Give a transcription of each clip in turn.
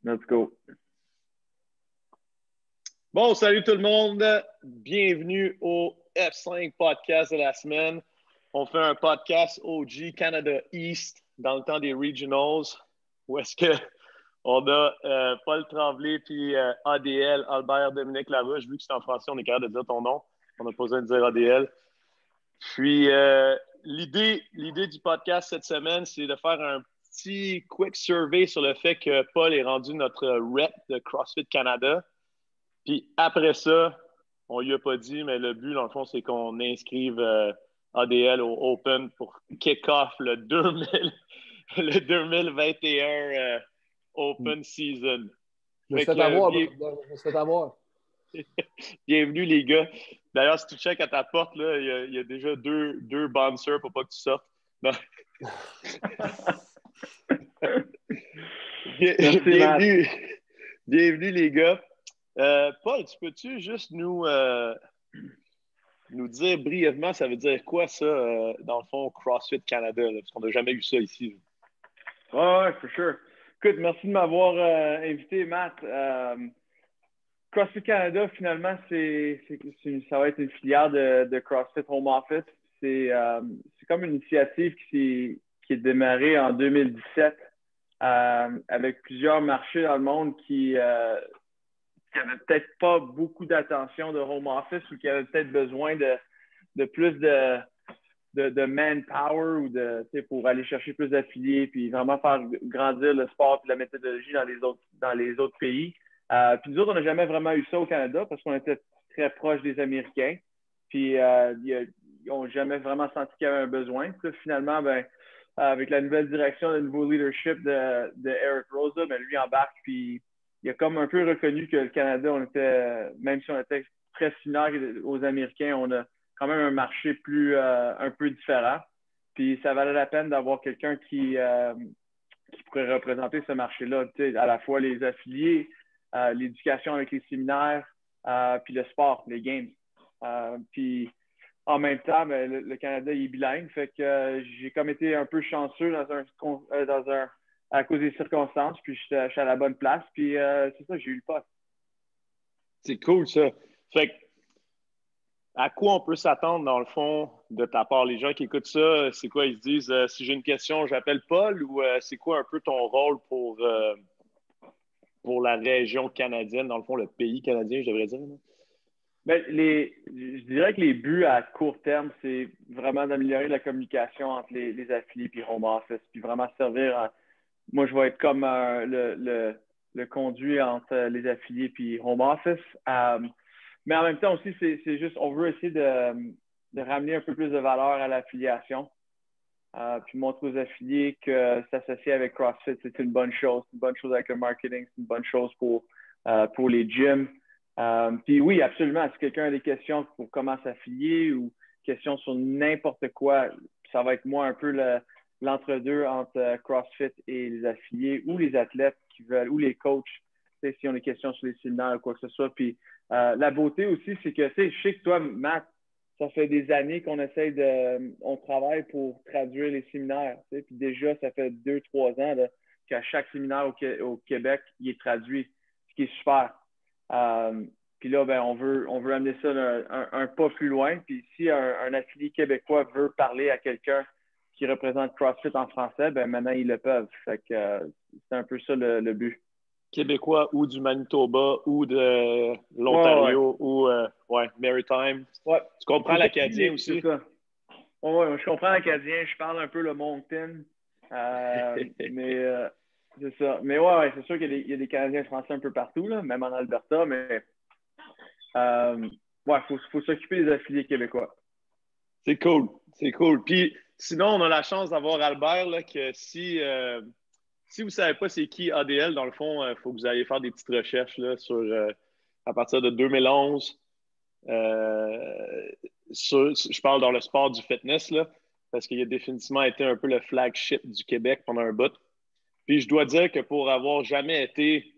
Let's go. Bon, salut tout le monde. Bienvenue au F5 podcast de la semaine. On fait un podcast OG Canada East dans le temps des Regionals où est-ce que on a Paul Tremblay puis ADL, Albert Dominique Larouche. Vu que c'est en français, on est capable de dire ton nom. On n'a pas besoin de dire ADL. Puis l'idée du podcast cette semaine, c'est de faire un petit quick survey sur le fait que Paul est rendu notre rep de CrossFit Canada. Puis après ça, on lui a pas dit, mais le but, dans le fond, c'est qu'on inscrive ADL au Open pour kick-off le 2021 Open Season. Je me suis fait avoir. Je me suis fait avoir. Bienvenue, les gars. D'ailleurs, si tu checkes à ta porte, là, il y a déjà deux bouncers pour pas que tu sortes. Non. Bienvenue, les gars. Paul, tu peux-tu juste nous dire brièvement, ça veut dire quoi ça, dans le fond, CrossFit Canada, là, parce qu'on n'a jamais eu ça ici. Ouais, for sure. Écoute, merci de m'avoir invité, Matt. CrossFit Canada, finalement, ça va être une filière de CrossFit Home Office. C'est comme une initiative qui est démarrée en 2017 avec plusieurs marchés dans le monde qui n'avaient peut-être pas beaucoup d'attention de home office ou qui avaient peut-être besoin de plus de manpower ou pour aller chercher plus d'affiliés puis vraiment faire grandir le sport et la méthodologie dans les autres pays. Puis nous autres, on n'a jamais vraiment eu ça au Canada parce qu'on était très proche des Américains. Puis ils n'ont jamais vraiment senti qu'il y avait un besoin. Puis là, finalement, avec la nouvelle direction, le nouveau leadership de Eric Roza, lui embarque. Puis il a comme un peu reconnu que le Canada, même si on était très similaire aux Américains, on a quand même un marché un peu différent. Puis ça valait la peine d'avoir quelqu'un qui pourrait représenter ce marché-là, à la fois les affiliés, l'éducation avec les séminaires, puis le sport, les games. Puis en même temps, le Canada il est bilingue, fait que j'ai comme été un peu chanceux à cause des circonstances, puis je suis à la bonne place, puis c'est ça, j'ai eu le poste. C'est cool, ça. Fait que, à quoi on peut s'attendre, dans le fond, de ta part? Les gens qui écoutent ça, c'est quoi? Ils se disent, si j'ai une question, j'appelle Paul, ou c'est quoi un peu ton rôle pour la région canadienne, dans le fond, le pays canadien, je devrais dire? Je dirais que les buts à court terme, c'est vraiment d'améliorer la communication entre les affiliés et home office, puis vraiment servir moi, je vais être comme le conduit entre les affiliés et home office. Mais en même temps aussi, c'est juste, on veut essayer de ramener un peu plus de valeur à l'affiliation. Puis montrer aux affiliés que s'associer avec CrossFit, c'est une bonne chose. C'est une bonne chose avec le marketing, c'est une bonne chose pour les gyms. Puis oui, absolument, si quelqu'un a des questions pour comment s'affilier ou questions sur n'importe quoi, ça va être moi un peu l'entre-deux entre CrossFit et les affiliés ou les athlètes qui veulent, ou les coachs, si on a des questions sur les séminaires ou quoi que ce soit. Puis la beauté aussi, c'est que, je sais que toi, Matt, ça fait des années qu'on on travaille pour traduire les séminaires. Puis déjà, ça fait 2-3 ans qu'à chaque séminaire au Québec, il est traduit, ce qui est super. Puis là, on veut amener ça un pas plus loin. Puis si un affilié québécois veut parler à quelqu'un qui représente CrossFit en français, maintenant, ils le peuvent. Fait que c'est un peu ça le but. Québécois ou du Manitoba ou de l'Ontario ou Maritime. Ouais. Tu comprends l'acadien aussi? C'est ça. Ouais, je comprends l'acadien. Je parle un peu le Moncton. Mais c'est ça. Mais ouais, c'est sûr qu'il y a des Canadiens français un peu partout, là, même en Alberta. Mais faut s'occuper des affiliés québécois. C'est cool. C'est cool. Puis sinon, on a la chance d'avoir Albert, là, que si vous ne savez pas c'est qui ADL, dans le fond, il faut que vous alliez faire des petites recherches là, à partir de 2011. Je parle dans le sport du fitness, là, parce qu'il a définitivement été un peu le flagship du Québec pendant un bout. Puis je dois dire que pour avoir jamais été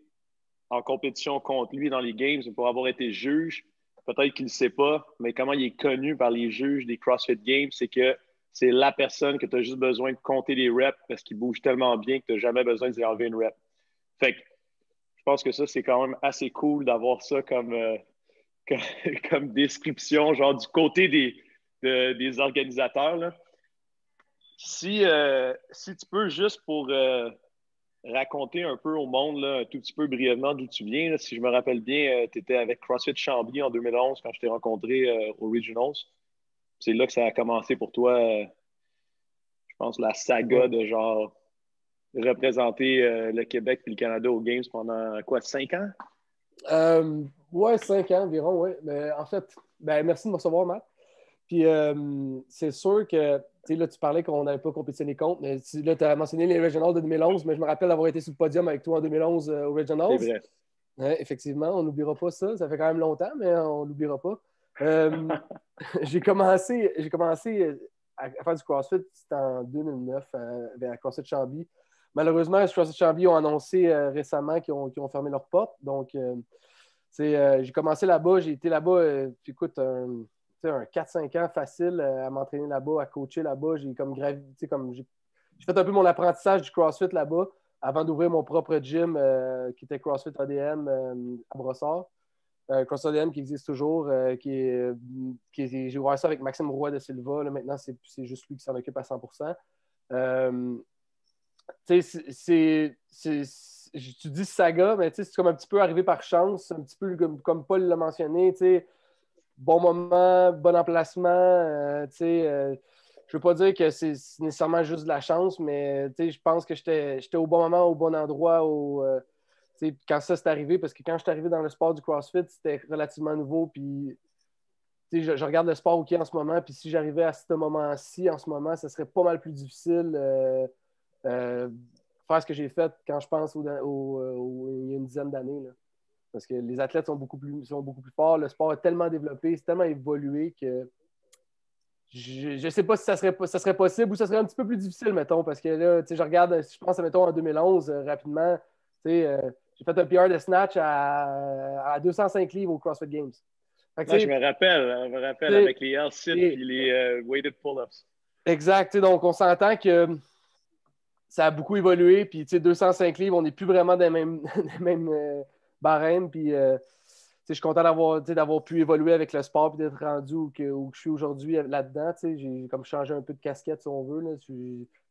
en compétition contre lui dans les games, pour avoir été juge, peut-être qu'il ne sait pas, mais comment il est connu par les juges des CrossFit Games, c'est que c'est la personne que tu as juste besoin de compter les reps parce qu'il bouge tellement bien que tu n'as jamais besoin d'y enlever une rep. Fait que pense que ça, c'est quand même assez cool d'avoir ça comme description, genre du côté des organisateurs, là. Si tu peux, juste pour raconter un peu au monde, là, un tout petit peu brièvement d'où tu viens, là. Si je me rappelle bien, tu étais avec CrossFit Chambly en 2011 quand je t'ai rencontré aux Regionals. C'est là que ça a commencé pour toi, je pense, la saga de genre représenter le Québec et le Canada aux Games pendant quoi, 5 ans? Ouais, 5 ans environ, oui. Mais en fait, merci de me recevoir, Matt. Puis c'est sûr que, tu sais, là, tu parlais qu'on n'avait pas compétitionné contre, mais là, tu as mentionné les Regionals de 2011, mais je me rappelle d'avoir été sur le podium avec toi en 2011 aux Regionals. C'est vrai. Ouais, effectivement, on n'oubliera pas ça. Ça fait quand même longtemps, mais on ne l'oubliera pas. J'ai commencé à faire du CrossFit, c'était en 2009 à CrossFit Chambly. Malheureusement, CrossFit Chambly ont annoncé récemment qu'ils ont fermé leurs portes. Donc, j'ai commencé là-bas. J'ai été là-bas, écoute, un 4-5 ans facile à m'entraîner là-bas, à coacher là-bas. J'ai fait un peu mon apprentissage du CrossFit là-bas avant d'ouvrir mon propre gym qui était CrossFit ADM à Brossard. CrossFit ADM qui existe toujours, j'ai ouvert ça avec Maxime Roy de Silva. Là, maintenant, c'est juste lui qui s'en occupe à 100%. Tu dis saga, mais c'est comme un petit peu arrivé par chance, un petit peu comme Paul l'a mentionné, bon moment, bon emplacement. Je ne veux pas dire que c'est nécessairement juste de la chance, mais je pense que j'étais au bon moment, au bon endroit quand ça s'est arrivé, parce que quand je suis arrivé dans le sport du CrossFit, c'était relativement nouveau, puis je regarde le sport hockey en ce moment, puis si j'arrivais à ce moment-ci, en ce moment, ça serait pas mal plus difficile faire ce que j'ai fait quand je pense il y a une dizaine d'années. Là. Parce que les athlètes sont beaucoup plus forts, le sport est tellement développé, c'est tellement évolué que je ne sais pas si ça serait possible ou ça serait un petit peu plus difficile, mettons, parce que là, je regarde, si je pense, mettons, en 2011, rapidement, j'ai fait un PR de snatch à 205 livres au CrossFit Games. Moi, je me rappelle avec les L-sit et les weighted pull-ups. Exact. Donc, on s'entend que ça a beaucoup évolué. Puis, 205 livres, on n'est plus vraiment dans les mêmes barèmes. Puis, je suis content d'avoir pu évoluer avec le sport et d'être rendu où je suis aujourd'hui là-dedans. J'ai comme changé un peu de casquette, si on veut. Là.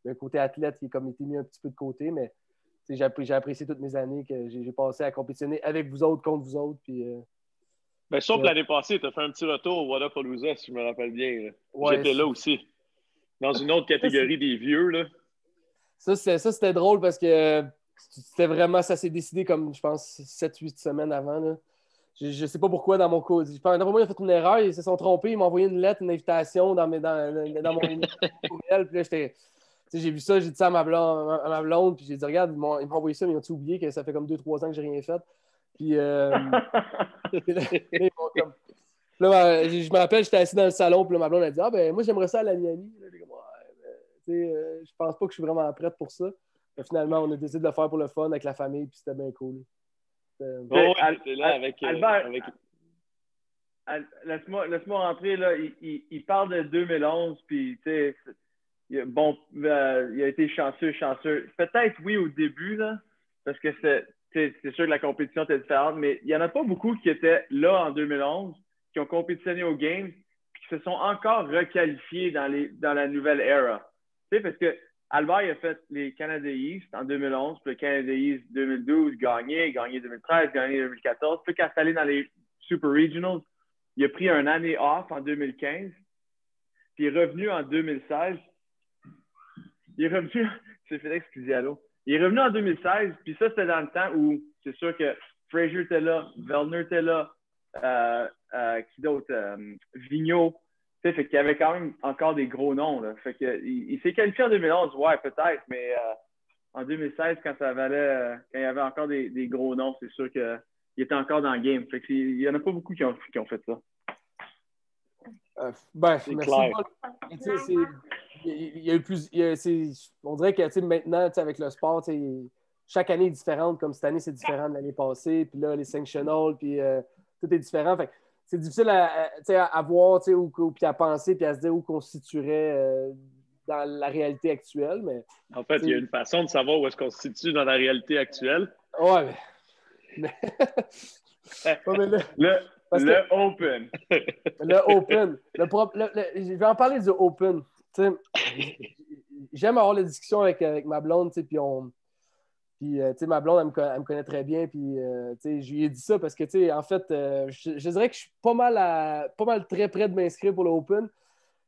Le côté athlète qui a comme été mis un petit peu de côté, mais j'ai apprécié toutes mes années que j'ai passé à compétitionner avec vous autres, contre vous autres. Puis, sauf l'année passée, tu as fait un petit retour au Wodapalooza, si je me rappelle bien. Ouais, j'étais là aussi, dans une autre catégorie des vieux. Là. Ça, c'était drôle parce que c'était vraiment, ça s'est décidé comme, je pense, 7-8 semaines avant. Là. Je ne sais pas pourquoi dans mon code. D'après moi, ils ont fait une erreur, ils se sont trompés, ils m'ont envoyé une lettre, une invitation dans mon courriel. Puis là, j'ai vu ça, j'ai dit ça à ma blonde, puis j'ai dit, regarde, ils m'ont envoyé ça, mais ils ont oublié que ça fait comme 2-3 ans que j'ai rien fait. Puis je me rappelle, j'étais assis dans le salon, puis là, ma blonde a dit, moi j'aimerais ça à la Miami. Je pense pas que je suis vraiment prête pour ça. Mais finalement, on a décidé de le faire pour le fun avec la famille, puis c'était bien cool. Albert, laisse-moi rentrer. Là. Il parle de 2011, puis il a été chanceux. Peut-être oui au début, là, parce que c'est sûr que la compétition était différente, mais il n'y en a pas beaucoup qui étaient là en 2011, qui ont compétitionné aux Games, puis qui se sont encore requalifiés dans la nouvelle era. Parce que Albert il a fait les Canada East en 2011, puis le Canada East 2012, gagné 2013, gagné 2014. Puis quand c'est allé dans les Super Regionals, il a pris une année off en 2015, puis il est revenu en 2016. C'est Félix qui dit allô. Il est revenu en 2016, puis ça, c'était dans le temps où c'est sûr que Fraser était là, Vellner était là, qui d'autre? Vigneault. Fait qu'il y avait quand même encore des gros noms. Là. Fait que, il s'est qualifié en 2011, ouais, peut-être, mais en 2016, quand il y avait encore des gros noms, c'est sûr qu'il était encore dans le game. Fait que, il n'y en a pas beaucoup qui ont fait ça. C'est clair. Il y a eu plus. On dirait que maintenant, avec le sport, chaque année est différente. Comme cette année, c'est différent de l'année passée. Puis là, les sanctionals, puis tout est différent. Fait c'est difficile à voir puis à penser puis à se dire où qu'on se situerait dans la réalité actuelle. Mais, en fait, il y a une façon de savoir où est-ce qu'on se situe dans la réalité actuelle. Ouais. Mais... Ouais, mais le Open. Le Open. Je vais en parler du Open. J'aime avoir la discussion avec ma blonde, puis ma blonde, elle me connaît très bien, puis je lui ai dit ça parce que, en fait, je dirais que je suis pas mal très près de m'inscrire pour le Open.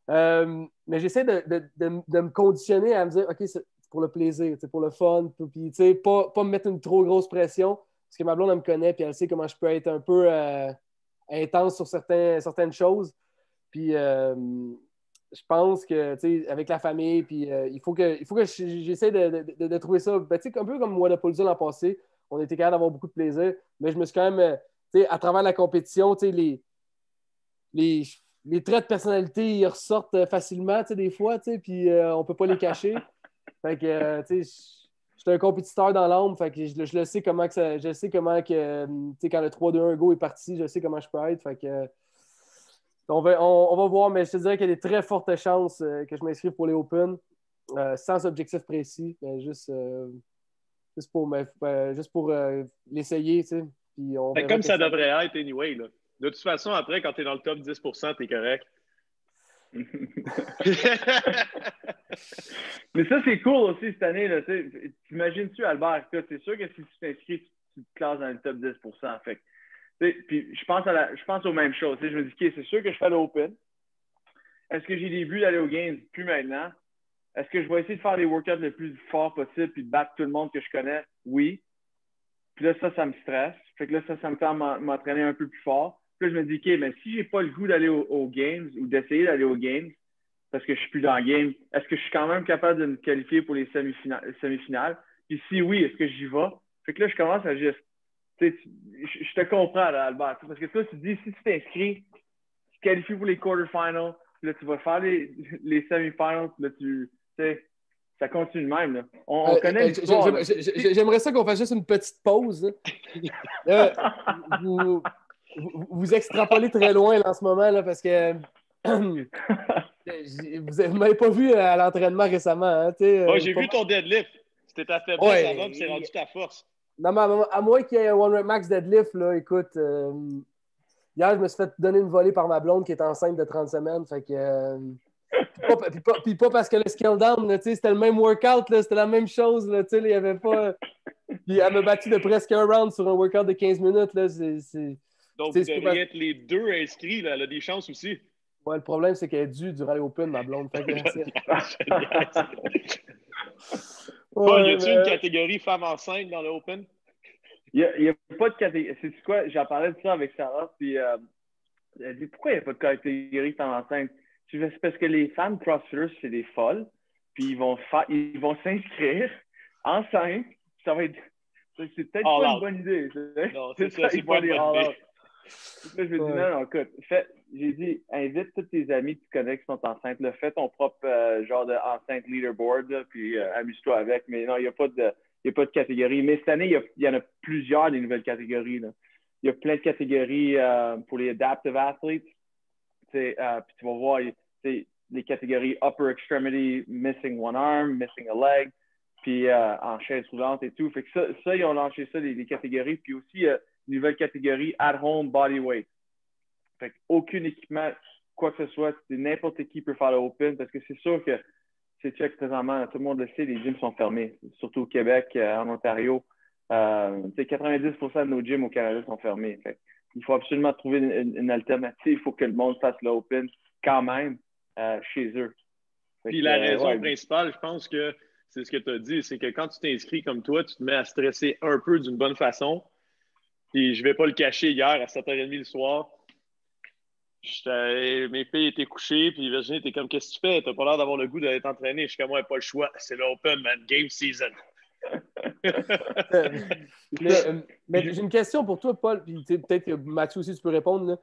Mais j'essaie de me conditionner à me dire, OK, c'est pour le plaisir, pour le fun, puis pas me mettre une trop grosse pression, parce que ma blonde, elle me connaît, puis elle sait comment je peux être un peu intense sur certaines choses. Puis je pense que, avec la famille, puis il faut que j'essaie de trouver ça, un peu comme Wodapalooza l'an passé, on était capable d'avoir beaucoup de plaisir, mais je me suis quand même, à travers la compétition, les traits de personnalité, ils ressortent facilement, des fois, puis on peut pas les cacher. Fait que, je suis un compétiteur dans l'âme, fait que je le sais comment que ça, je sais comment que, quand le 3-2-1 go est parti, je sais comment je peux être, fait que on va voir, mais je te dirais qu'il y a des très fortes chances que je m'inscrive pour les Open, sans objectif précis, mais juste pour l'essayer, puis on verra comme ça devrait être anyway, là. De toute façon, après, quand tu es dans le top 10%, tu es correct. Mais ça, c'est cool aussi cette année. T'imagines-tu, Albert, c'est sûr que si tu t'inscris, tu te classes dans le top 10%. Fait puis je pense aux mêmes choses. Je me dis, OK, c'est sûr que je fais l'Open. Est-ce que j'ai des buts d'aller aux Games? Plus maintenant. Est-ce que je vais essayer de faire les workouts le plus fort possible puis de battre tout le monde que je connais? Oui. Puis là, ça me stresse. Fait que là, ça me fait m'entraîner un peu plus fort. Puis là, je me dis, OK, mais si j'ai pas le goût d'aller aux Games ou d'essayer d'aller aux Games parce que je suis plus dans le game, est-ce que je suis quand même capable de me qualifier pour les semi-finales? Puis si oui, est-ce que j'y vais? Fait que là, je commence à juste... Je te comprends, là, Albert. Parce que toi, tu te dis, si tu t'inscris, tu te qualifies pour les quarterfinals, puis là, tu vas faire les semi-finals, puis là, ça continue de même. Là. On connaît l'histoire. J'aimerais ça qu'on fasse juste une petite pause. Vous extrapolez très loin là, en ce moment, là, parce que vous ne m'avez pas vu à l'entraînement récemment. Hein, j'ai vu ton deadlift. C'était ta faiblesse avant, puis c'est rendu ta force. Non, mais à moins qu'il y ait un One Rep Max deadlift, là, écoute, hier, je me suis fait donner une volée par ma blonde qui est enceinte de 30 semaines. Fait que... Puis pas parce que le scale down, c'était le même workout, c'était la même chose. Là, il y avait pas. Puis elle m'a battu de presque un round sur un workout de 15 minutes. Là, donc, vous devriez être les deux inscrits. Là. Elle a des chances aussi. Ouais, le problème, c'est qu'elle est due durant les Open, ma blonde. Fait que, Paul, y a-t-il une catégorie femme enceinte dans le Open? Il n'y a pas de catégorie. C'est quoi? J'en parlais de ça avec Sarah. Puis elle dit pourquoi il n'y a pas de catégorie femme enceinte? C'est parce que les femmes CrossFitters, c'est des folles. Puis ils vont s'inscrire enceintes. Ça va être. C'est peut-être pas une bonne idée. Non, c'est ça, c'est pas une bonne idée. Là, je me dis, non, écoute, j'ai dit, invite tous tes amis que tu connais qui sont enceintes. Là, fais ton propre genre d'enceinte leaderboard, là, puis amuse-toi avec. Mais non, il n'y a pas de catégorie. Mais cette année, il y en a plusieurs des nouvelles catégories. Là. Il y a plein de catégories pour les adaptive athletes. Puis tu vas voir les catégories upper extremity, missing one arm, missing a leg, puis en chaise roulante et tout. Fait que ça ils ont lancé ça, les catégories. Puis aussi, une nouvelle catégorie at home bodyweight. Fait qu'aucun équipement, quoi que ce soit, n'importe qui peut faire le Open parce que c'est sûr que c'est check présentement, tout le monde le sait, les gyms sont fermés, surtout au Québec, en Ontario. 90% de nos gyms au Canada sont fermés. Fait il faut absolument trouver une alternative. Il faut que le monde fasse le Open quand même chez eux. Puis la raison principale, je pense que c'est ce que tu as dit, c'est que quand tu t'inscris comme toi, tu te mets à stresser un peu d'une bonne façon. Puis je ne vais pas le cacher, hier à 7h30 le soir, mes filles étaient couchées, puis Virginie était comme, qu'est-ce que tu fais? Tu n'as pas l'air d'avoir le goût d'être entraîné. Je suis comme, ouais, pas le choix. C'est l'Open, man. Game season. mais j'ai une question pour toi, Paul, puis peut-être que Mathieu aussi, tu peux répondre. Là.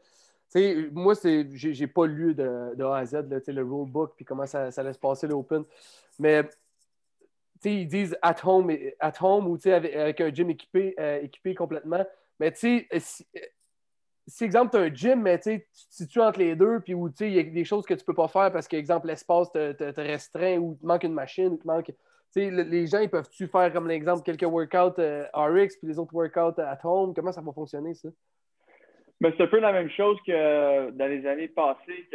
Moi, j'ai pas lu de A à Z là, le rulebook, puis comment ça laisse passer l'Open. Mais ils disent at home ou avec un gym équipé complètement. Mais tu sais, si exemple, tu as un gym, mais tu te situes entre les deux, puis où il y a des choses que tu peux pas faire parce que, exemple, l'espace te restreint ou il te manque une machine, ou il te manque. sais, les gens, ils peuvent-tu faire, comme l'exemple, quelques workouts RX puis les autres workouts at home? Comment ça va fonctionner, ça? Mais c'est un peu la même chose que dans les années passées,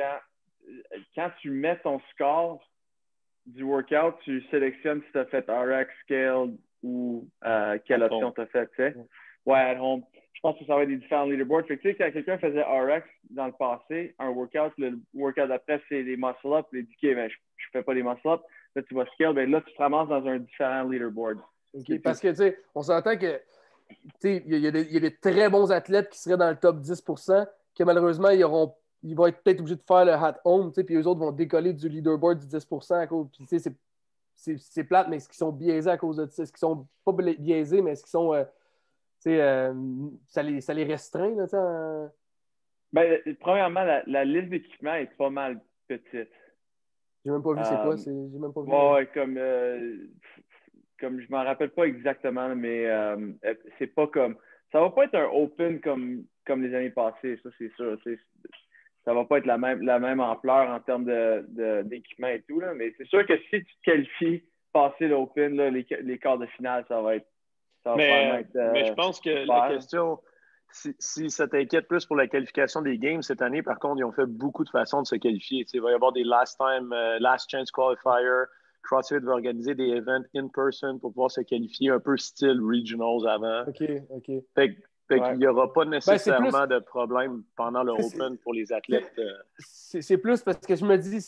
quand tu mets ton score du workout, tu sélectionnes si tu as fait RX, Scaled ou quelle option tu as fait, tu sais. Ouais, at home. Je pense que ça va être des différents leaderboards. Fait que, tu sais, quand quelqu'un faisait RX dans le passé, un workout, le workout d'après, c'est les muscle-up. Il dit, OK, ben, je ne fais pas les muscle-up. Là, tu vas scale. Ben, là, tu te ramasses dans un différent leaderboard. Okay, parce que, tu sais, on s'entend que il y a des très bons athlètes qui seraient dans le top 10%, que malheureusement, ils vont être peut-être obligés de faire le hat home, puis eux autres vont décoller du leaderboard du 10% à cause. Puis, c'est plate, mais est-ce qu'ils sont biaisés à cause de ça? Est-ce qu'ils sont pas biaisés, mais est-ce qu'ils sont. Ça les restreint, là, Ben, premièrement, la liste d'équipements est pas mal petite. J'ai même pas vu c'est quoi. J'ai même pas vu. Ouais, comme je m'en rappelle pas exactement, mais c'est pas comme. Ça va pas être un open comme les années passées, ça c'est sûr. Ça va pas être la même ampleur en termes d'équipement et tout, là, mais c'est sûr que si tu te qualifies, passer l'open, les quarts de finale, ça va Mais je pense que la question, si ça t'inquiète plus pour la qualification des games cette année, par contre, ils ont fait beaucoup de façons de se qualifier. Il va y avoir des last chance qualifier. CrossFit va organiser des events in-person pour pouvoir se qualifier un peu style regionals avant. OK. Fait qu'il n'y aura pas nécessairement de problème pendant le Open pour les athlètes. C'est plus parce que je me dis,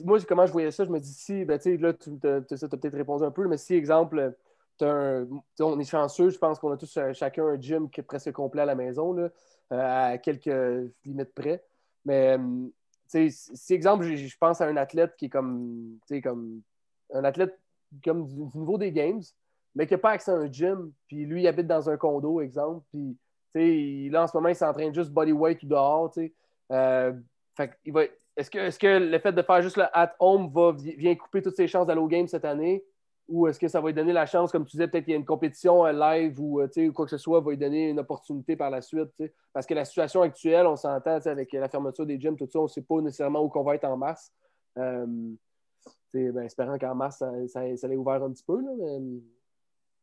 moi, comment je voyais ça, je me dis si, ben, tu sais, là, tu as peut-être répondu un peu, mais si, exemple, on est chanceux, je pense qu'on a tous chacun un gym qui est presque complet à la maison, là, à quelques limites près. Mais, si, exemple, je pense à un athlète qui est comme un athlète comme du niveau des Games, mais qui n'a pas accès à un gym, puis lui, il habite dans un condo, exemple, puis là, en ce moment, il s'entraîne juste bodyweight ou dehors, est-ce que le fait de faire juste le at-home vient couper toutes ses chances d'aller au game cette année? Ou est-ce que ça va lui donner la chance, comme tu disais, peut-être qu'il y a une compétition live ou quoi que ce soit, va lui donner une opportunité par la suite? Parce que la situation actuelle, on s'entend avec la fermeture des gyms, tout ça, on ne sait pas nécessairement où on va être en mars. Espérant qu'en mars, ça l'ait ouvert un petit peu. Là,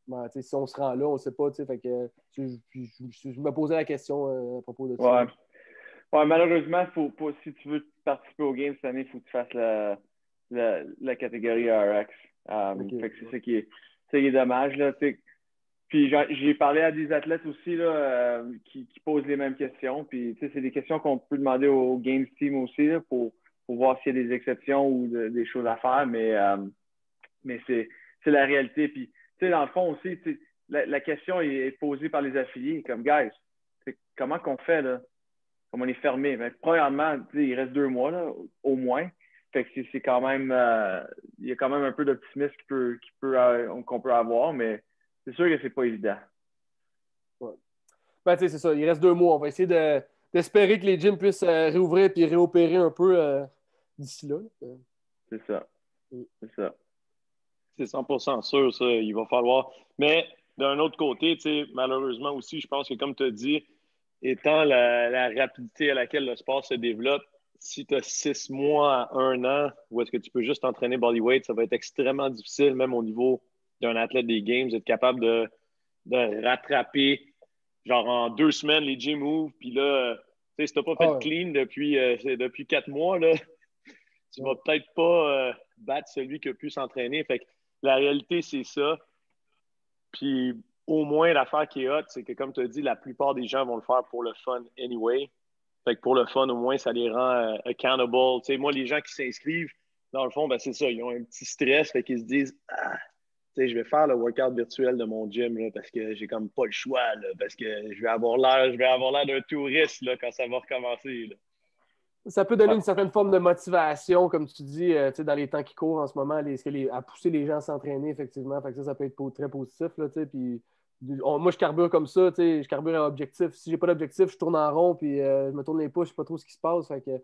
mais, si on se rend là, on ne sait pas. Fait que, je me posais la question à propos de ça. Ouais, malheureusement, si tu veux participer au game cette année, il faut que tu fasses la catégorie RX. Fait que c'est ça qui est dommage. Là, puis j'ai parlé à des athlètes aussi là, qui posent les mêmes questions. Puis c'est des questions qu'on peut demander au Games Team aussi là, pour voir s'il y a des exceptions ou des choses à faire. Mais c'est la réalité. Puis dans le fond aussi, la question est posée par les affiliés, comme guys, comment qu'on fait là? Comme on est fermé. Mais premièrement, il reste 2 mois, là, au moins. Fait que c'est quand même. Il y a quand même un peu d'optimisme qu'on peut avoir, mais c'est sûr que c'est pas évident. Ouais. Ben, c'est ça. Il reste 2 mois. On va essayer d'espérer que les gyms puissent réouvrir et réopérer un peu d'ici là. C'est ça. C'est ça. C'est 100% sûr, ça. Il va falloir. Mais d'un autre côté, malheureusement aussi, je pense que comme tu as dit, étant la rapidité à laquelle le sport se développe, si tu as 6 mois à 1 an où est-ce que tu peux juste entraîner bodyweight, ça va être extrêmement difficile, même au niveau d'un athlète des Games, d'être capable de rattraper, genre en 2 semaines, les gym moves, puis là, si tu n'as pas fait de clean depuis 4 mois, là, tu vas peut-être pas battre celui qui a pu s'entraîner. Fait que la réalité, c'est ça. Puis au moins, l'affaire qui est hot, c'est que, comme tu as dit, la plupart des gens vont le faire pour le fun anyway. Fait que pour le fun, au moins, ça les rend accountable. Tu sais, moi, les gens qui s'inscrivent, dans le fond, ben, c'est ça. Ils ont un petit stress, fait qu'ils se disent tu sais, je vais faire le workout virtuel de mon gym là, parce que j'ai comme pas le choix, là, parce que je vais avoir l'air d'un touriste là, quand ça va recommencer. Là. Ça peut donner une certaine forme de motivation, comme tu dis, dans les temps qui courent en ce moment, à pousser les gens à s'entraîner, effectivement. Fait que ça peut être très positif. Là, puis, moi, je carbure comme ça, je carbure à objectif. Si j'ai pas d'objectif, je tourne en rond, puis je me tourne les pouces, je sais pas trop ce qui se passe. Fait que,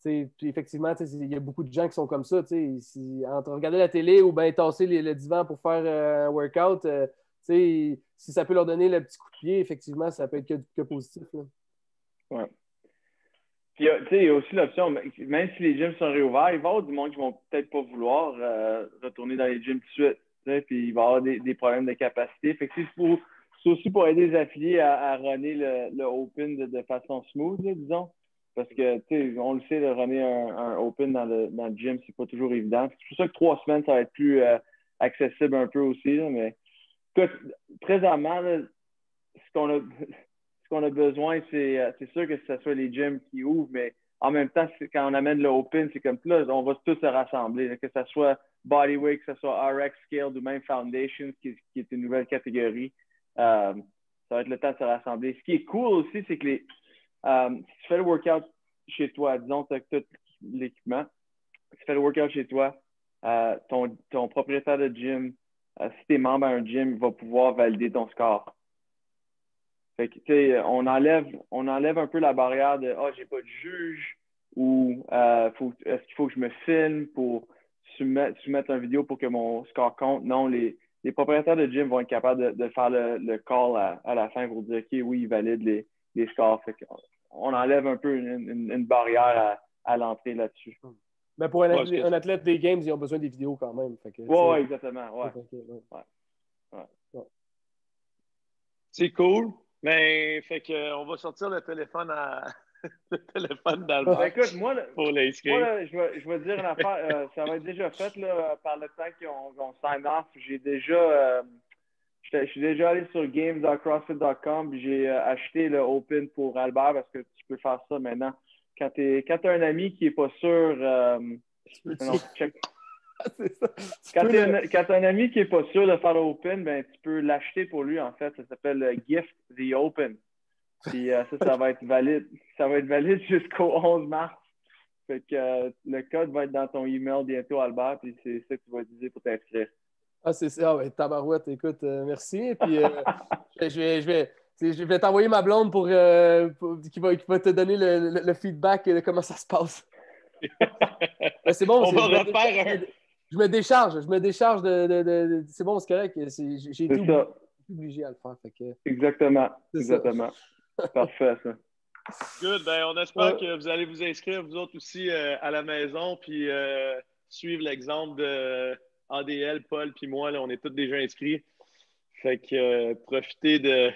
puis effectivement, il y a beaucoup de gens qui sont comme ça. Entre regarder la télé ou bien tasser le divan pour faire un workout, si ça peut leur donner le petit coup de pied, effectivement, ça peut être que positif. Là. Ouais. Puis, il y a aussi l'option, même si les gyms sont réouverts, il va y avoir du monde qui vont peut-être pas vouloir retourner dans les gyms tout de suite. puis il va y avoir des problèmes de capacité. Fait que c'est aussi pour aider les affiliés à runner le Open de façon smooth, là, disons. Parce que, tu sais, on le sait, de runner un Open dans le gym, c'est pas toujours évident. C'est pour ça que 3 semaines, ça va être plus accessible un peu aussi. Là, mais écoute, présentement, là, ce qu'on a besoin, c'est sûr que ce soit les gyms qui ouvrent, mais en même temps, quand on amène le Open, c'est comme là, on va tous se rassembler, là, que ce soit Bodyweight, que ce soit RX Scaled ou même Foundation, qui est une nouvelle catégorie. Ça va être le temps de se rassembler. Ce qui est cool aussi, c'est que si tu fais le workout chez toi, disons, tu as tout l'équipement, si tu fais le workout chez toi, ton propriétaire de gym, si tu es membre à un gym, il va pouvoir valider ton score. Fait que, tu sais, on enlève un peu la barrière de j'ai pas de juge ou est-ce qu'il faut que je me filme pour soumettre une vidéo pour que mon score compte. Non, les propriétaires de gym vont être capables de faire le call à la fin pour dire OK, oui, ils valident les scores. Fait on enlève un peu une barrière à l'entrée là-dessus. Mais pour un athlète des Games, ils ont besoin des vidéos quand même. Oui, exactement. Ouais. C'est cool. Mais fait que on va sortir le téléphone d'Albert écoute, moi, pour l'inscrire. Moi, là, je vais te dire une affaire. Ça va être déjà fait là, par le temps qu'on sign off. Je suis déjà allé sur games.crossfit.com et j'ai acheté le Open pour Albert parce que tu peux faire ça maintenant. Quand tu as un ami qui n'est pas sûr, check. C'est ça. Quand tu as un ami qui n'est pas sûr de faire l'Open, ben, tu peux l'acheter pour lui, en fait. Ça s'appelle Gift the Open. Puis ça va être valide. Ça va être valide jusqu'au 11 mars. Fait que le code va être dans ton email bientôt, Albert, puis c'est ça que tu vas utiliser pour t'inscrire. Ah, c'est ça. Ouais, tabarouette, écoute, merci. Et puis, je vais t'envoyer ma blonde qui va te donner le feedback de comment ça se passe. Ben, c'est bon. On va refaire un. Je me décharge de c'est bon, c'est correct. J'ai été obligé à le faire. Fait que... Exactement. Parfait, ça. Good. Ben, on espère que vous allez vous inscrire, vous autres aussi, à la maison, puis suivre l'exemple de ADL, Paul, puis moi. Là, on est tous déjà inscrits. Fait que profitez de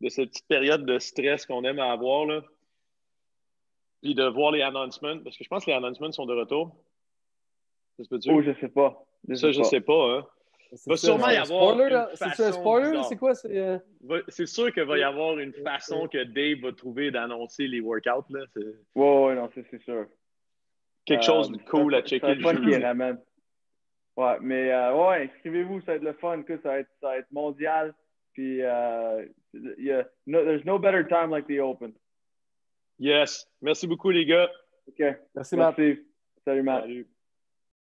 cette petite période de stress qu'on aime avoir, là. Puis de voir les announcements, parce que je pense que les announcements sont de retour. Je sais pas. Je sais pas, hein. Il va sûrement y avoir une façon... C'est un spoiler? C'est quoi? C'est sûr qu'il va y avoir une façon que Dave va trouver d'annoncer les workouts. Là. Ouais, non, c'est sûr. Quelque chose de cool à checker le jeudi. Ouais, mais inscrivez-vous, ça va être le fun. Ça va être mondial. Puis, there's no better time like the Open. Yes. Merci beaucoup, les gars. OK. Merci. Salut, Matt. Salut.